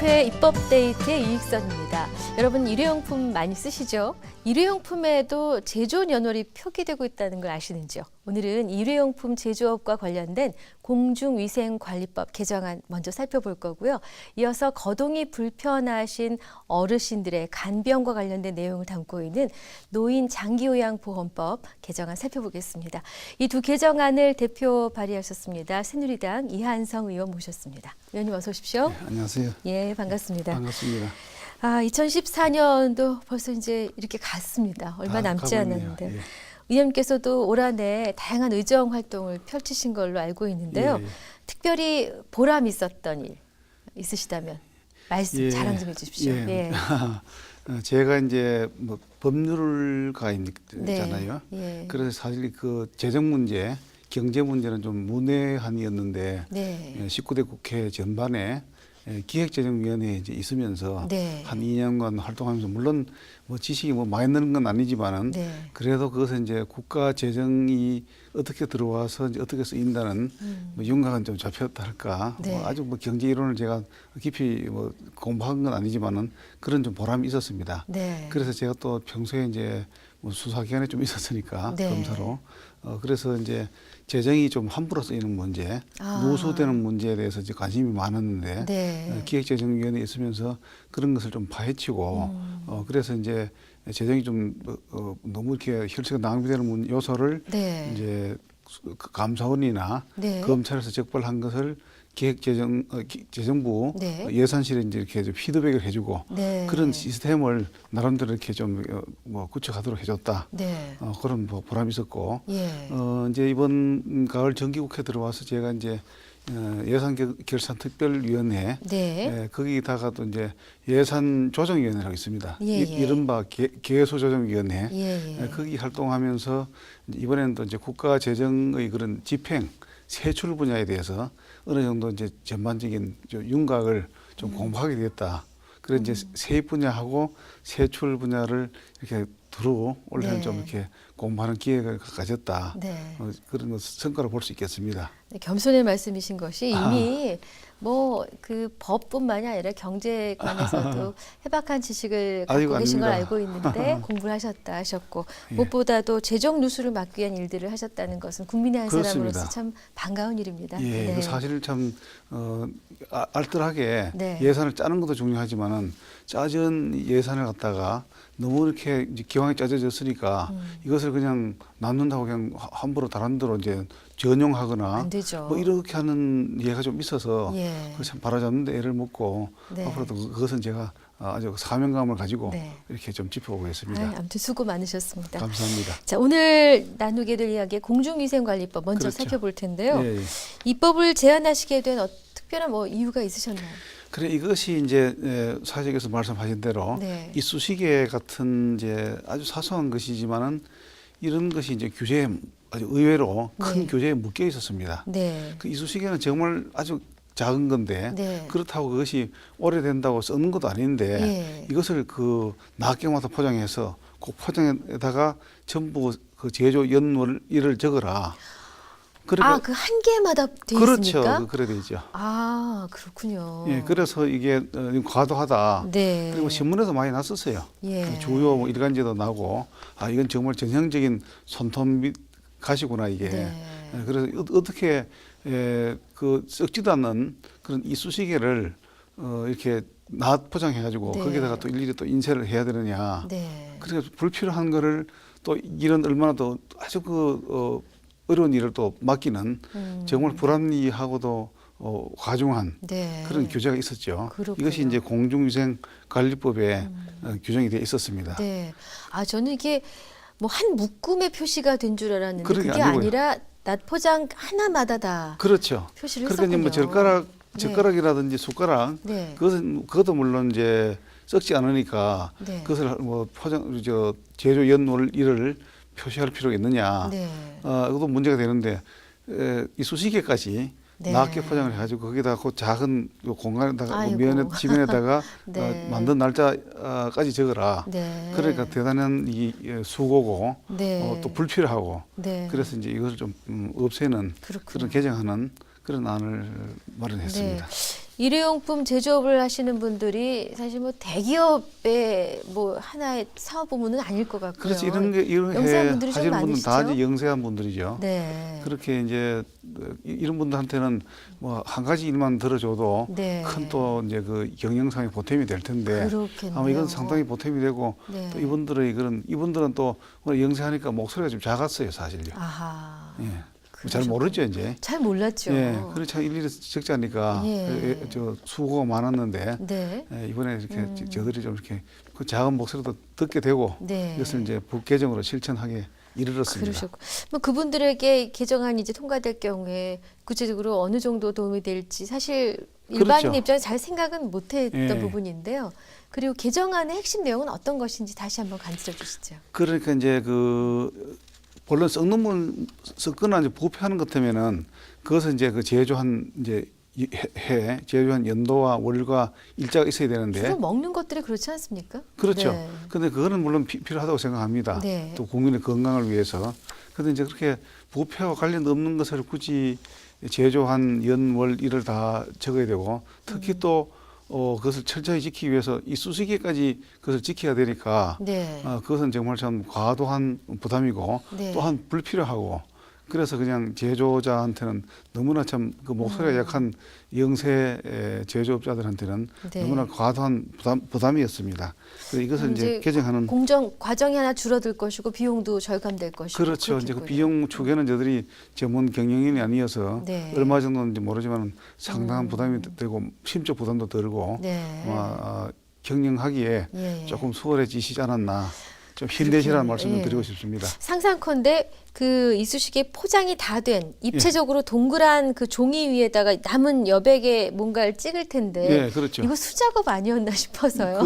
제1회 입법데이트의 이익선입니다. 여러분 일회용품 많이 쓰시죠? 일회용품에도 제조원 연월이 표기되고 있다는 걸 아시는지요? 오늘은 일회용품 제조업과 관련된 공중위생관리법 개정안 먼저 살펴볼 거고요. 이어서 거동이 불편하신 어르신들의 간병과 관련된 내용을 담고 있는 노인 장기요양보험법 개정안 살펴보겠습니다. 이 두 개정안을 대표 발의하셨습니다. 새누리당 이한성 의원 모셨습니다. 의원님 어서 오십시오. 네, 안녕하세요. 예, 반갑습니다. 반갑습니다. 2014년도 벌써 이제 이렇게 갔습니다. 얼마 남지 않았는데. 예. 의원님께서도 올 한해 다양한 의정 활동을 펼치신 걸로 알고 있는데요. 예. 특별히 보람 있었던 일 있으시다면 말씀 예. 자랑 좀 해주십시오. 예. 제가 이제 뭐 법률가이잖아요. 네. 예. 그래서 사실 그 재정 문제, 경제 문제는 좀 문외한이었는데 네. 19대 국회 전반에 기획재정위원회에 이제 있으면서 네. 한 2년간 활동하면서 물론 뭐 지식이 뭐 많이 느는 건 아니지만은 네. 그래도 그것은 이제 국가 재정이 어떻게 들어와서 이제 어떻게 쓰인다는 뭐 윤곽은 좀 잡혔다 할까. 네. 뭐 아주 뭐 경제 이론을 제가 깊이 뭐 공부한 건 아니지만은 그런 좀 보람이 있었습니다. 네. 그래서 제가 또 평소에 이제 뭐 수사기관에 좀 있었으니까 네. 검사로 그래서 이제 재정이 좀 함부로 쓰이는 문제, 아. 누수되는 문제에 대해서 이제 관심이 많았는데 네. 기획재정위원회에 있으면서 그런 것을 좀 파헤치고 그래서 이제 재정이 좀 너무 이렇게 혈세가 낭비되는 요소를 네. 이제 감사원이나 네. 검찰에서 적발한 것을 재정부 네. 예산실에 이제 이렇게 좀 피드백을 해주고 네. 그런 시스템을 나름대로 이렇게 좀 뭐 구축하도록 해줬다. 네. 그런 뭐 보람이 있었고 예. 이제 이번 가을 정기국회 들어와서 제가 이제 예산결산특별위원회 네. 거기다가 또 이제 예산조정위원회라고 있습니다. 예, 예. 이른바 계소조정위원회 예. 거기 활동하면서 이번에는 또 이제 국가 재정의 그런 집행 세출 분야에 대해서 어느 정도 이제 전반적인 윤곽을 좀 공부하게 되었다. 그래서 이제 세입 분야하고 세출 분야를 이렇게 두루 올해는 네. 좀 이렇게 공부하는 기회가 가졌다. 네. 그런 성과를 볼 수 있겠습니다. 네, 겸손의 말씀이신 것이 이미 뭐 그 법뿐만이 아니라 경제관에서도 해박한 지식을 갖고 아이고, 계신 걸 아닙니다. 알고 있는데 공부를 하셨다 하셨고 예. 무엇보다도 재정 누수를 막기 위한 일들을 하셨다는 것은 국민의 한 그렇습니다. 사람으로서 참 반가운 일입니다. 예, 네. 그 사실 참 알뜰하게 네. 예산을 짜는 것도 중요하지만은 짜진 예산을 갖다가 너무 이렇게 이제 기왕에 짜져졌으니까 이것을 그냥 남는다고 그냥 함부로 다른 데로 이제 전용하거나 안 되죠. 뭐 이렇게 하는 예가 좀 있어서 예. 그걸 참 바로잡는 데 애를 먹고 네. 앞으로도 그것은 제가 아주 사명감을 가지고 네. 이렇게 좀 짚어보겠습니다. 아무튼 수고 많으셨습니다. 감사합니다. 자, 오늘 나누게 될 이야기 공중위생관리법 먼저 그렇죠. 살펴볼 텐데요. 예, 예. 이 법을 제안하시게 된 특별한 뭐 이유가 있으셨나요? 그래 이것이 이제 사직에서 말씀하신 대로 네. 이쑤시개 같은 이제 아주 사소한 것이지만은 이런 것이 이제 규제에 아주 의외로 큰 네. 규제에 묶여 있었습니다. 네. 그 이쑤시개는 정말 아주 작은 건데 네. 그렇다고 그것이 오래된다고 쓰는 것도 아닌데 예. 이것을 그 낱개마다 포장해서 그 포장에다가 전부 그 제조 연월일을 적어라. 그러니까 그 한 개마다 돼 그렇죠. 있습니까? 그래 되죠. 그렇군요. 예, 그래서 이게 과도하다. 네. 그리고 신문에도 많이 났었어요. 예. 주요 뭐 일간지도 나고 이건 정말 전형적인 손톱 가시구나 이게. 네. 그래서 어떻게 그 썩지도 않는 그런 이쑤시개를 이렇게 낱 포장해가지고 네. 거기다가 또 일일이 또 인쇄를 해야 되느냐. 네. 그래서 불필요한 거를 또 이런 얼마나 더 아주 어려운 일을 또 맡기는 정말 불합리하고도 과중한 네. 그런 규제가 있었죠. 그렇군요. 이것이 이제 공중위생관리법에 규정이 되어 있었습니다. 네. 저는 이게 뭐 한 묶음의 표시가 된 줄 알았는데 그게 그게 아니고요. 아니라 낱포장 하나마다 다 그렇죠. 표시를 그러니까 했었군요. 뭐 젓가락이라든지 숟가락 네. 그것도 물론 이제 썩지 않으니까 네. 그것을 뭐 제조 연월일을 표시할 필요가 있느냐. 네. 그것도 문제가 되는데 이쑤시개까지 네. 낱개 포장을 해가지고 거기다 그 작은 요 공간에다가 아이고. 지면에다가 네. 만든 날짜까지 적어라. 네. 그러니까 대단한 이 수고고 네. 또 불필요하고 네. 그래서 이제 이것을 좀 없애는 그렇군요. 그런 개정하는 그런 안을 마련했습니다. 네. 일회용품 제조업을 하시는 분들이 사실 뭐 대기업의 뭐 하나의 사업 부문은 아닐 것 같고요. 그렇지 이런 영세한 분들이 좀 하시는 분들은 다 많으시죠? 이제 영세한 분들이죠. 네. 그렇게 이제 이런 분들한테는 뭐 한 가지 일만 들어줘도 네. 큰 또 이제 그 경영상의 보탬이 될 텐데 그렇겠네요. 아마 이건 상당히 보탬이 되고 네. 또 이분들은 또 오늘 영세하니까 목소리가 좀 작았어요 사실요. 아하. 예. 잘 그러셨군요. 모르죠 이제. 잘 몰랐죠. 예, 그렇죠. 일일이 적지 않으니까 예. 저 수고가 많았는데 네. 이번에 이렇게 저들이 좀 이렇게 그 작은 목소리도 듣게 되고 네. 이것을 이제 법 개정으로 실천하게 이르렀습니다. 그러셨고, 뭐 그분들에게 개정안이 이제 통과될 경우에 구체적으로 어느 정도 도움이 될지 사실 일반인 그렇죠. 입장에서 잘 생각은 못했던 예. 부분인데요. 그리고 개정안의 핵심 내용은 어떤 것인지 다시 한번 간추려 주시죠. 그러니까 이제 본론 썩는물 썩거나 이제 부패하는 것 때문에는 그것은 이제 그 제조한 이제 제조한 연도와 월과 일자가 있어야 되는데 주로 먹는 것들이 그렇지 않습니까? 그렇죠. 네. 근데 그거는 물론 필요하다고 생각합니다. 네. 또 국민의 건강을 위해서. 그런데 이제 그렇게 부패와 관련 없는 것을 굳이 제조한 연, 월, 일을 다 적어야 되고 특히 또 그것을 철저히 지키기 위해서 이 수수기까지 그것을 지켜야 되니까 네. 그것은 정말 참 과도한 부담이고 네. 또한 불필요하고 그래서 그냥 제조자한테는 너무나 참 그 목소리가 약한 영세 제조업자들한테는 네. 너무나 과도한 부담이었습니다. 그래서 이것을 이제 개정하는 공정 과정이 하나 줄어들 것이고 비용도 절감될 것이고 그렇죠. 이제 그 그렇겠고요. 비용 축에는 저들이 전문 경영인이 아니어서 네. 얼마 정도인지 모르지만 상당한 부담이 되고 심적 부담도 들고 네. 경영하기에 예. 조금 수월해지시지 않았나 좀 힘내시라는 그렇군요. 말씀을 예. 드리고 싶습니다. 상상컨대 그 이쑤시개 포장이 다 된 입체적으로 동그란 그 종이 위에다가 남은 여백에 뭔가를 찍을 텐데 예, 그렇죠. 이거 수작업 아니었나 싶어서요.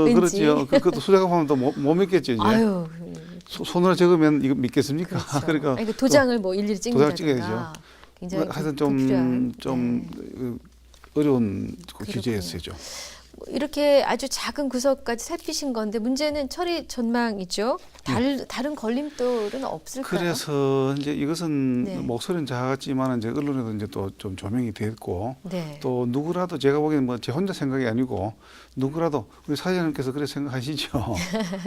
왠지. 그렇죠. 그것도 수작업하면 또 못 믿겠죠 이제. 아유, 손으로 적으면 이거 믿겠습니까? 그렇죠. 그러니까 아니, 그 도장을 뭐 일일이 도장을 찍는다든가 찍어야죠. 굉장히 하여튼 불필요한. 좀 네. 어려운 그 그렇군요. 규제였어요. 뭐 이렇게 아주 작은 구석까지 살피신 건데 문제는 처리 전망이죠. 다른 걸림돌은 없을까요? 그래서 이제 이것은 네. 목소리는 작았지만 이제 언론에도 이제 또 좀 조명이 됐고 네. 또 누구라도 제가 보기에는 뭐 제 혼자 생각이 아니고 누구라도 우리 사장님께서 그래 생각하시죠.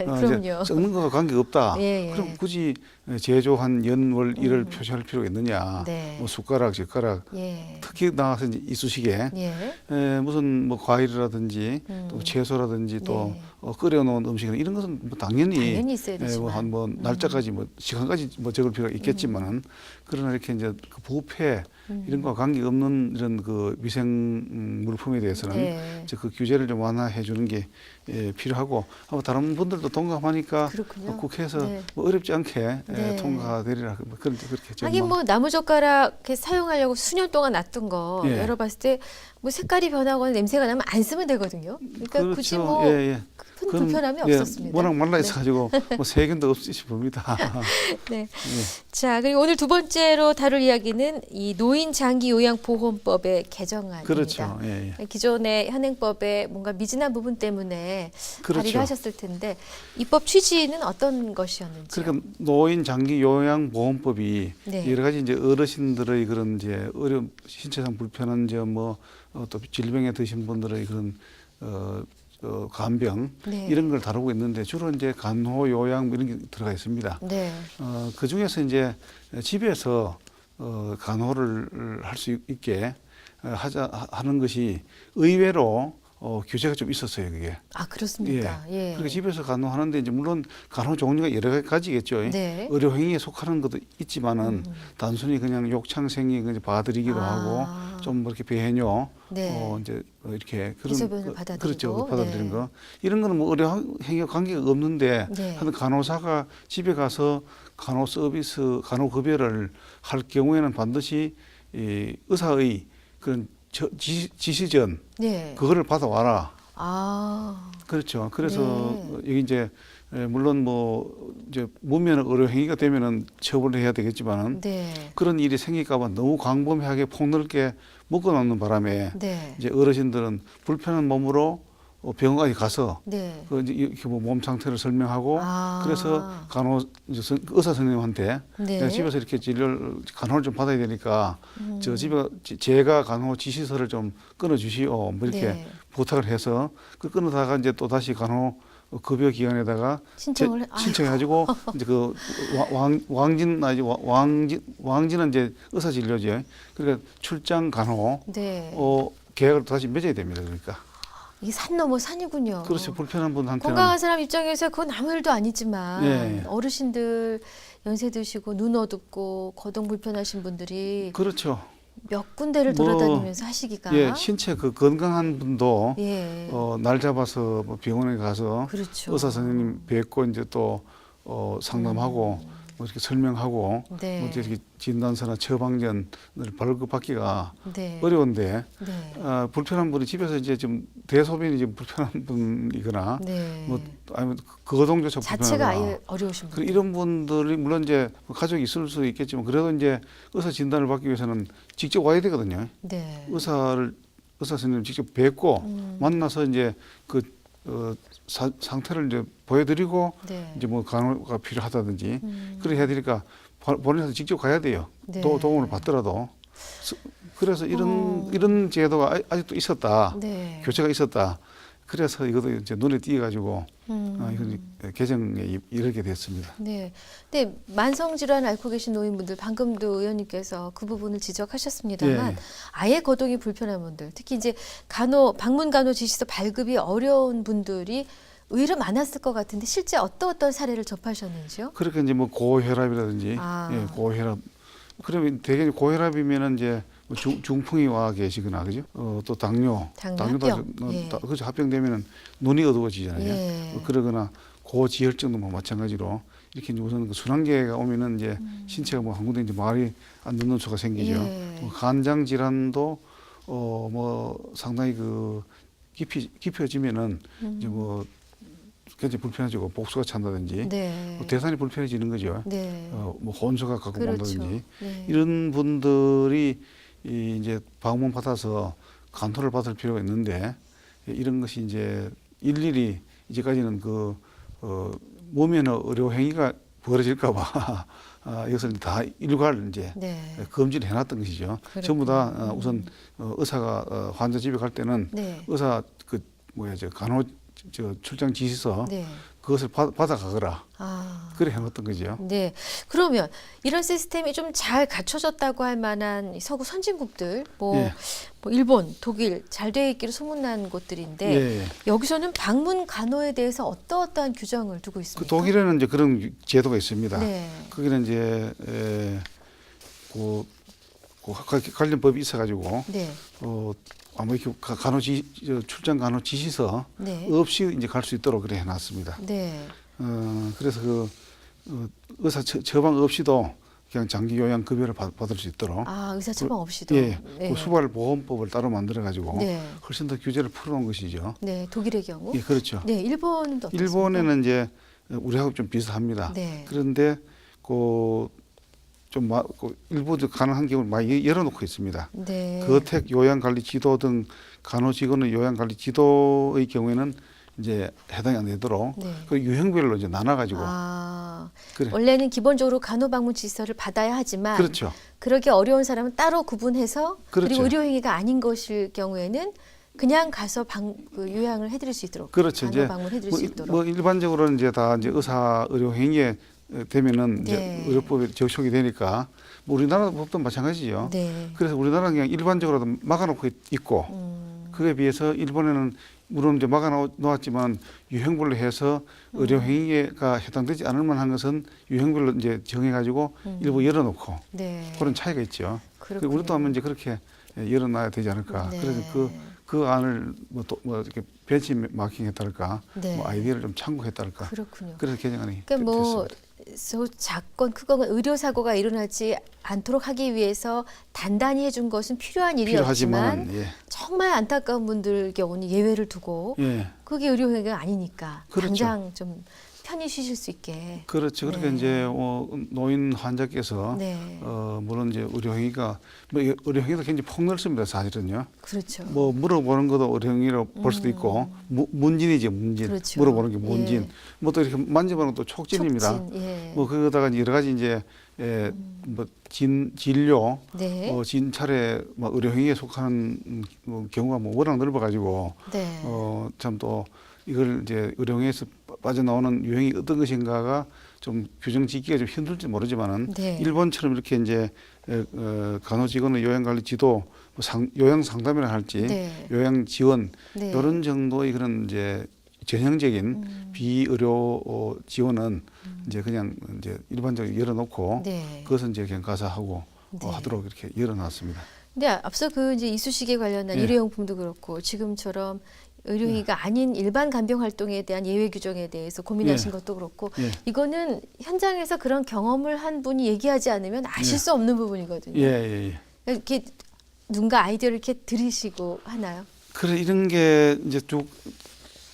그럼요. 이제 썩는 거와 관계가 없다. 예, 예. 그럼 굳이 제조한 연월 일을 표시할 필요가 있느냐. 네. 뭐 숟가락, 젓가락 예. 특히 나와서 이제 이쑤시개 예. 무슨 뭐 과일이라든지 또 채소라든지 또 네. 끓여놓은 음식이나 이런 것은 뭐 당연히 있어야 되지만. 뭐 날짜까지 뭐 시간까지 뭐 적을 필요가 있겠지만은 그러나 이렇게 이제 그 부패 이런 거와 관계가 없는 이런 그 위생 물품에 대해서는 네. 이제 그 규제를 좀 완화해 주는 게 필요하고 아마 다른 분들도 동감하니까 그렇군요. 국회에서 네. 뭐 어렵지 않게 네. 통과되리라 뭐 그렇게 하긴 뭐 나무젓가락 이렇게 사용하려고 수년 동안 놨던 거 예. 열어봤을 때 뭐 색깔이 변하거나 냄새가 나면 안 쓰면 되거든요. 그러니까 그렇죠. 굳이 뭐 예. 큰 그건, 불편함이 예, 없었습니다. 워낙 말라 있어가지고 뭐 세균도 없으시 봅니다. 네. 예. 자, 그리고 오늘 두 번째로 다룰 이야기는 이 노인 장기 요양 보험법의 개정안입니다. 그렇죠. 예. 기존의 현행법에 뭔가 미진한 부분 때문에 그렇죠. 발의를 하셨을 텐데 입법 취지는 어떤 것이었는지요? 그러니까 노인 장기 요양 보험법이 네. 여러 가지 이제 어르신들의 그런 이제 어려운 신체상 불편한 또 질병에 드신 분들의 그런 간병 네. 이런 걸 다루고 있는데 주로 이제 간호 요양 이런 게 들어가 있습니다. 네. 그 중에서 이제 집에서 간호를 할 수 있게 하는 것이 의외로 규제가 좀 있었어요, 그게. 아, 그렇습니까? 예. 그러니까 집에서 간호하는데 이제 물론 간호 종류가 여러 가지겠죠. 네. 의료 행위에 속하는 것도 있지만은 단순히 그냥 욕창생이 그냥 봐드리기도 아. 하고 좀 이렇게 배해뇨 네. 이제 이렇게 기소변을 받아들이고. 그렇죠. 받아들이는 네. 거 이런 거는 뭐 의료 행위와 관계가 없는데 네. 한 간호사가 집에 가서 간호 서비스 간호 급여를 할 경우에는 반드시 이 의사의 그런 지시전 네. 그거를 받아와라. 아. 그렇죠. 그래서 네. 여기 이제 물론 뭐 이제 무면 의료 행위가 되면은 처벌을 해야 되겠지만은 네. 그런 일이 생길까봐 너무 광범위하게 폭넓게 묶어놓는 바람에 네. 이제 어르신들은 불편한 몸으로 병원까지 가서 네. 그 이제 이렇게 뭐 몸 상태를 설명하고 아. 그래서 의사 선생님한테 네. 내가 집에서 이렇게 간호를 좀 받아야 되니까 저 집에 제가 간호 지시서를 좀 끊어 주시오 뭐 이렇게 네. 부탁을 해서 그 끊어다가 이제 또 다시 간호 급여 기관에다가 신청해가지고 이제 그 왕진은 이제 의사 진료죠. 그러니까 출장 간호 네. 계약을 다시 맺어야 됩니다. 그러니까. 이게 산 넘어 산이군요. 그렇죠. 불편한 분한테는 건강한 사람 입장에서 그건 아무 일도 아니지만 예. 어르신들 연세 드시고 눈 어둡고 거동 불편하신 분들이 그렇죠. 몇 군데를 뭐, 돌아다니면서 하시기가 예, 신체 그 건강한 분도 예. 날 잡아서 뭐 병원에 가서 그렇죠. 의사 선생님 뵙고 이제 또 상담하고 뭐 이렇게 설명하고 네. 뭐 이렇게 진단서나 처방전을 발급받기가 네. 어려운데 네. 불편한 분이 집에서 이제 좀 대소변이 좀 불편한 분이거나 네. 뭐 아니면 거동조차 자체가 불편하거나 아예 어려우신 그 분. 이런 분들이 물론 이제 가족이 있을 수 있겠지만 그래도 이제 의사 진단을 받기 위해서는 직접 와야 되거든요. 네. 의사 선생님 직접 뵙고 만나서 이제 그 상태를 이제 보여드리고 네. 이제 뭐 간호가 필요하다든지 그래 해야 되니까 본인한테 직접 가야 돼요. 네. 도움을 받더라도. 그래서 이런 제도가 아직도 있었다. 네. 교체가 있었다. 그래서 이것도 이제 눈에 띄어가지고 이건 개정에 이르게 됐습니다. 네. 근데 만성 질환 앓고 계신 노인분들 방금도 의원님께서 그 부분을 지적하셨습니다만 예. 아예 거동이 불편한 분들, 특히 이제 방문 간호 지시서 발급이 어려운 분들이 의외로 많았을 것 같은데 실제 어떤 사례를 접하셨는지요? 그렇게 이제 뭐 고혈압이라든지 아. 예, 고혈압. 그러면 대개 고혈압이면은 이제 뭐 중풍이 와 계시거나 그죠? 또 당뇨도 합병. 예. 그죠? 합병되면은 눈이 어두워지잖아요. 예. 뭐 그러거나 고지혈증도 뭐 마찬가지로 이렇게 이제 우선 그 순환계가 오면은 이제 신체가 뭐 한 군데 이제 말이 안 듣는 수가 생기죠. 예. 뭐 간장 질환도 뭐 상당히 그 깊어지면은 이제 뭐 굉장히 불편해지고 복수가 찬다든지 네. 뭐 대사이 불편해지는 거죠. 네. 뭐 혼수가 갖고 그렇죠. 온다든지 네. 이런 분들이 이제 방문 받아서 간호를 받을 필요가 있는데 이런 것이 이제 일일이 이제까지는 그 무면허 의료 행위가 벌어질까봐 이것을 다 일괄 이제 네. 금지를 해놨던 것이죠. 그렇군요. 전부 다 우선 의사가 환자 집에 갈 때는 네. 의사 간호 출장 지시서 네. 그것을 받아가거라. 아. 그래 해놓았던 거죠. 네. 그러면 이런 시스템이 좀 잘 갖춰졌다고 할 만한 이 서구 선진국들, 예. 뭐 일본, 독일 잘 돼 있기로 소문난 곳들인데 예. 여기서는 방문 간호에 대해서 어떠한 규정을 두고 그 있습니까? 독일에는 이제 그런 제도가 있습니다. 네. 거기는 이제 관련 법이 있어가지고 네. 아마 이렇게 출장 간호 지시서 네. 없이 이제 갈 수 있도록 그래 해놨습니다. 네. 그래서 의사 처방 없이도 그냥 장기 요양 급여를 받을 수 있도록. 아, 의사 처방 없이도. 예. 네. 그 수발보험법을 따로 만들어가지고 네. 훨씬 더 규제를 풀어놓은 것이죠. 네. 독일의 경우. 예, 그렇죠. 네. 일본은 또 어떻습니까? 일본에는 이제 우리하고 좀 비슷합니다. 네. 그런데 일부 가능한 경우를 많이 열어놓고 있습니다. 네. 거택 요양관리 지도 등 간호직원의 요양관리 지도의 경우에는 이제 해당이 안 되도록 네. 그 유형별로 이제 나눠가지고 그래. 원래는 기본적으로 간호 방문 지시서를 받아야 하지만 그렇죠. 그러기 어려운 사람은 따로 구분해서 그렇죠. 그리고 의료행위가 아닌 것일 경우에는 그냥 가서 요양을 해드릴 수 있도록 그렇죠. 간호 방문 해드릴 수 있도록. 뭐 일반적으로는 이제 다 이제 의사 의료 행위에 되면은 네. 이제 의료법에 적용이 되니까 뭐 우리나라 법도 마찬가지죠. 네. 그래서 우리나라는 그냥 일반적으로 막아놓고 있고 그에 비해서 일본에는 물론 이제 막아놓았지만 유형별로 해서 의료 행위가 해당되지 않을 만한 것은 유형별로 이제 정해가지고 일부 열어놓고 네. 그런 차이가 있죠. 그렇군요. 우리도 하면 이제 그렇게 열어놔야 되지 않을까. 네. 그래서 그 안을 뭐 이렇게 벤치마킹했달까, 네. 뭐 아이디어를 좀 참고했달까. 그렇군요. 그래서 개정안이 그러니까 뭐 됐습니다. 작건 크건 의료 사고가 일어나지 않도록 하기 위해서 단단히 해준 것은 필요한 일이었지만 필요하지만 예. 정말 안타까운 분들 경우는 예외를 두고 예. 그게 의료행위가 아니니까 그렇죠. 당장 좀 편히 쉬실 수 있게. 그렇죠. 그렇게 네. 이제 노인 환자께서 네. 물론 이제 의료행위가 뭐 의료행위도 굉장히 폭넓습니다. 사실은요. 그렇죠. 뭐 물어보는 것도 의료행위로 볼 수도 있고 문진이죠, 문진. 그렇죠. 물어보는 게 문진. 예. 뭐 또 이렇게 만져보는 것도 촉진입니다. 촉진, 예. 뭐 그러다가 여러 가지 이제 뭐 진료, 네. 진찰에 뭐 의료행위에 속하는 경우가 뭐 워낙 넓어가지고 네. 참 또 이걸 이제 의료행위에서 빠져나오는 유형이 어떤 것인가가 좀 규정 짓기가 좀 힘들지 모르지만은 네. 일본처럼 이렇게 이제 간호직원의 요양관리 지도, 요양 상담이라 할지 네. 요양 지원 네. 이런 정도의 그런 이제 전형적인 비의료 지원은 이제 그냥 이제 일반적으로 열어놓고 네. 그것은 이제 그냥 가서 하고 네. 하도록 이렇게 열어놨습니다. 근데 앞서 그 이제 이쑤시개 관련한 예. 일회용품도 그렇고 지금처럼 의료행위가 아닌 일반 간병 활동에 대한 예외 규정에 대해서 고민하신 예. 것도 그렇고 예. 이거는 현장에서 그런 경험을 한 분이 얘기하지 않으면 아실 예. 수 없는 부분이거든요. 예. 이렇게 누군가 아이디어를 이렇게 들이시고 하나요? 그래 이런 게 이제 쭉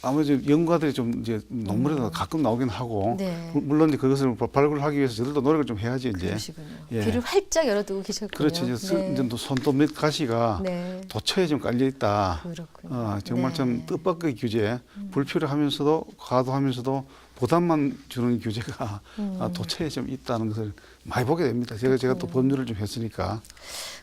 아무래도 연구가들이 좀 이제 논문에도 가끔 나오긴 하고 네. 물론 이제 그것을 발굴하기 위해서 저들도 노력을 좀 해야지 이제. 그러시군요. 예. 귀를 활짝 열어두고 계셨군요. 그렇죠. 이제 네. 이제 또 손톱 몇 가시가 네. 도처에 좀 깔려 있다. 그렇군요. 정말 좀 네. 뜻밖의 규제, 불필요하면서도 과도하면서도 부담만 주는 규제가 도처에 좀 있다는 것을 많이 보게 됩니다. 제가 또 법률을 좀 했으니까.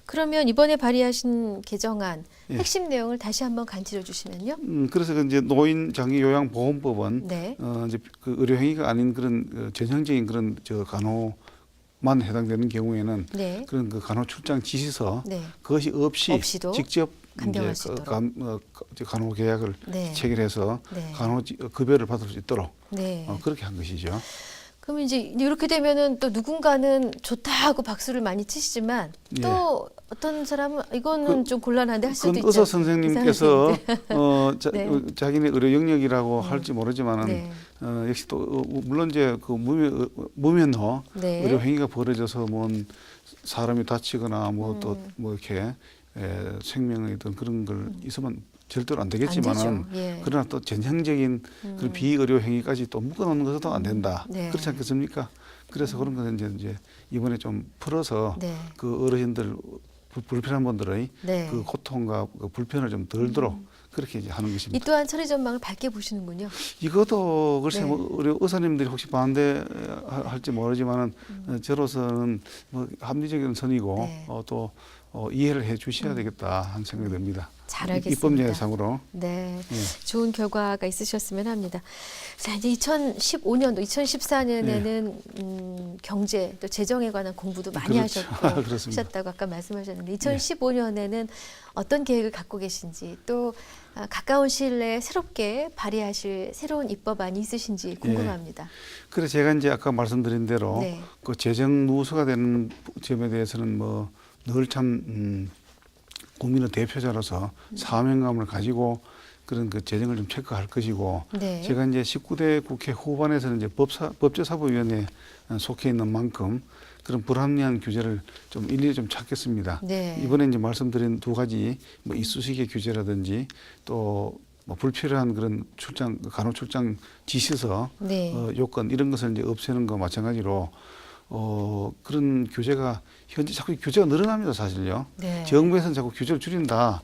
그러면 이번에 발의하신 개정안 예. 핵심 내용을 다시 한번 간추려 주시면요. 그래서 그 이제 노인 장기 요양 보험법은 네. 이제 그 의료행위가 아닌 그런 전형적인 그런 간호만 해당되는 경우에는 네. 그런 그 간호 출장 지시서 네. 그것이 없이도 직접 간병할 이제 수 있도록. 간호 계약을 네. 체결해서 네. 간호 급여를 받을 수 있도록 네. 그렇게 한 것이죠. 그럼 이제 이렇게 되면은 또 누군가는 좋다 하고 박수를 많이 치시지만 또 어떤 사람은 이거는 좀 곤란한데 할 수도 그건 있죠. 의사 선생님께서 네. 자기네 의료 영역이라고 할지 모르지만은 네. 역시 또 물론 이제 그 무면허 네. 의료 행위가 벌어져서 뭐 사람이 다치거나 뭐 또 뭐 이렇게 생명의 어떤 그런 걸 있으면 절대로 안 되겠지만은 안 되죠. 예. 그러나 또 전형적인 그런 비의료 행위까지 또 묶어놓는 것도 안 된다. 네. 그렇지 않겠습니까? 그래서 그런 것은 이제 이번에 좀 풀어서 네. 그 어르신들 불편한 분들의 네. 그 고통과 그 불편을 좀 덜도록 그렇게 이제 하는 이 것입니다. 또한 처리 전망을 밝게 보시는군요. 이것도 글쎄 네. 뭐 우리 의사님들이 혹시 반대할지 모르지만은 저로서는 뭐 합리적인 선이고 네. 또 이해를 해 주셔야 되겠다 하는 생각이 듭니다. 잘 알겠습니다. 입법예상으로. 네, 예. 좋은 결과가 있으셨으면 합니다. 자, 이제 2015년도, 2014년에는 경제 또 재정에 관한 공부도 많이 그렇죠. 하셨고 그렇습니다. 하셨다고 아까 말씀하셨는데 2015년에는 어떤 계획을 갖고 계신지 또 가까운 시일 내에 새롭게 발의하실 새로운 입법안이 있으신지 궁금합니다. 그래서 제가 이제 아까 말씀드린 대로 네. 그 재정 누수가 되는 점에 대해서는 뭐 늘 참 국민의 대표자로서 사명감을 가지고 그런 그 재정을 좀 체크할 것이고 네. 제가 이제 19대 국회 후반에서는 이제 법제사법위원회에 속해 있는 만큼 그런 불합리한 규제를 좀 일일이 좀 찾겠습니다. 네. 이번에 이제 말씀드린 두 가지 뭐 이쑤시개 규제라든지 또 뭐 불필요한 그런 간호 출장 지시서 네. 요건 이런 것을 이제 없애는 거 마찬가지로 그런 규제가 현재 자꾸 규제가 늘어납니다, 사실요. 네. 정부에서는 자꾸 규제를 줄인다.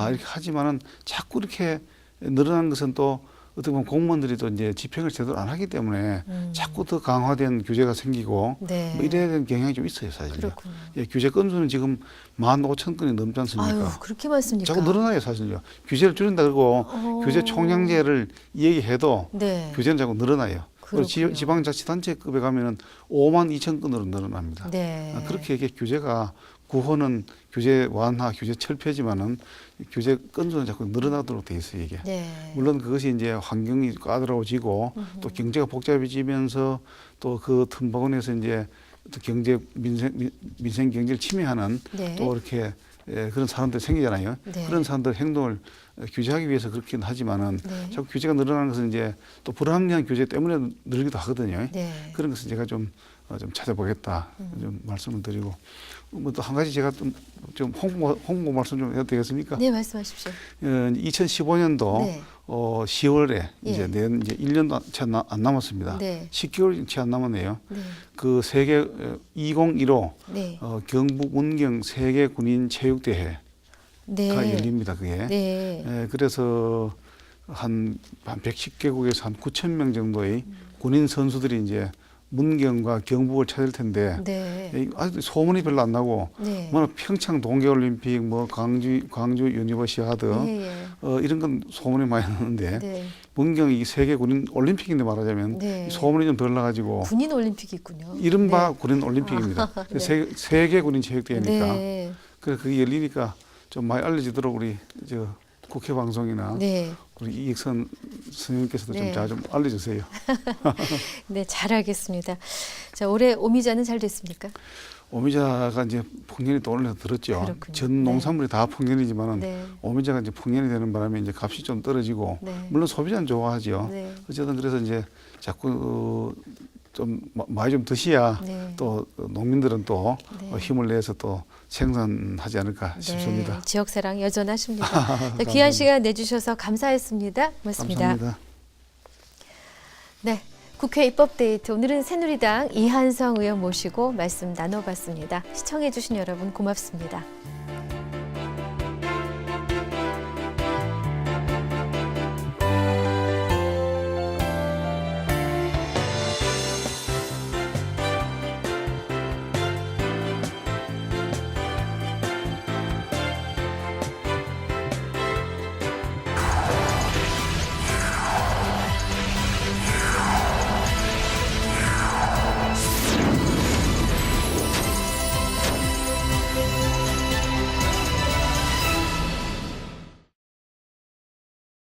이렇게 하지만은 자꾸 이렇게 늘어난 것은 또 어떻게 보면 공무원들이 또 이제 집행을 제대로 안 하기 때문에 자꾸 더 강화된 규제가 생기고 네. 뭐 이래야 되는 경향이 좀 있어요, 사실요. 그렇군요. 예, 규제 건수는 지금 15,000건이 넘지 않습니까? 아유, 그렇게 많습니까? 자꾸 늘어나요, 사실요. 규제를 줄인다 그러고 규제 총량제를 얘기해도 네. 규제는 자꾸 늘어나요. 그리고 그렇군요. 지방자치단체급에 가면은 52,000건으로 늘어납니다. 네. 그렇게 이게 규제가 구호는 규제 완화, 규제 철폐지만은 규제 건수는 자꾸 늘어나도록 돼 있어요, 이게. 네. 물론 그것이 이제 환경이 까다로워지고 또 경제가 복잡해지면서 또 그 틈바구니에서 이제 또 민생 경제를 침해하는 네. 또 이렇게 그런 사람들이 생기잖아요. 네. 그런 사람들 행동을 규제하기 위해서 그렇긴 하지만은 네. 자꾸 규제가 늘어나는 것은 이제 또 불합리한 규제 때문에 늘기도 하거든요. 네. 그런 것은 제가 좀 찾아보겠다 좀 말씀을 드리고 뭐 또 한 가지 제가 좀 홍보 말씀 좀 해도 되겠습니까? 네, 말씀하십시오. 2015년도 네. 10월에 예. 이제 내년 이제 1년도 채 안 남았습니다. 네. 10개월 채 안 남았네요. 네. 그 세계 2015 네. 경북 문경 세계 군인 체육대회가 네. 열립니다. 그게. 네. 그래서 한 110개국에서 한 9천 명 정도의 군인 선수들이 이제 문경과 경북을 찾을 텐데 네. 아직도 소문이 별로 안 나고 네. 뭐 평창 동계올림픽, 뭐 광주 유니버시아드 예, 예. 이런 건 소문이 많이 나는데 네. 문경이 세계 군인 올림픽인데 말하자면 네. 소문이 좀 덜 나가지고 군인 올림픽이 있군요. 이른바 네. 군인 올림픽입니다. 네. 세계 군인 체육대회니까 네. 그래서 그게 열리니까 좀 많이 알려지도록 우리 국회 방송이나 네. 우리 이익선 선생님께서도 네. 좀 잘 좀 알려주세요. 네, 잘 알겠습니다. 자, 올해 오미자는 잘 됐습니까? 오미자가 이제 풍년이 또 올라서 들었죠. 그렇군요. 전 농산물이 다 풍년이지만은 네. 오미자가 이제 풍년이 되는 바람에 이제 값이 좀 떨어지고 네. 물론 소비자는 좋아하죠. 네. 어쨌든 그래서 이제 자꾸 좀 많이 좀 드셔야 네. 또 농민들은 또 네. 힘을 내서 또 생산하지 않을까 싶습니다. 네, 지역사랑 여전하십니다. 자, 귀한 시간 내주셔서 감사했습니다. 고맙습니다. 감사합니다. 네, 국회 입법데이트 오늘은 새누리당 이한성 의원 모시고 말씀 나눠봤습니다. 시청해주신 여러분 고맙습니다.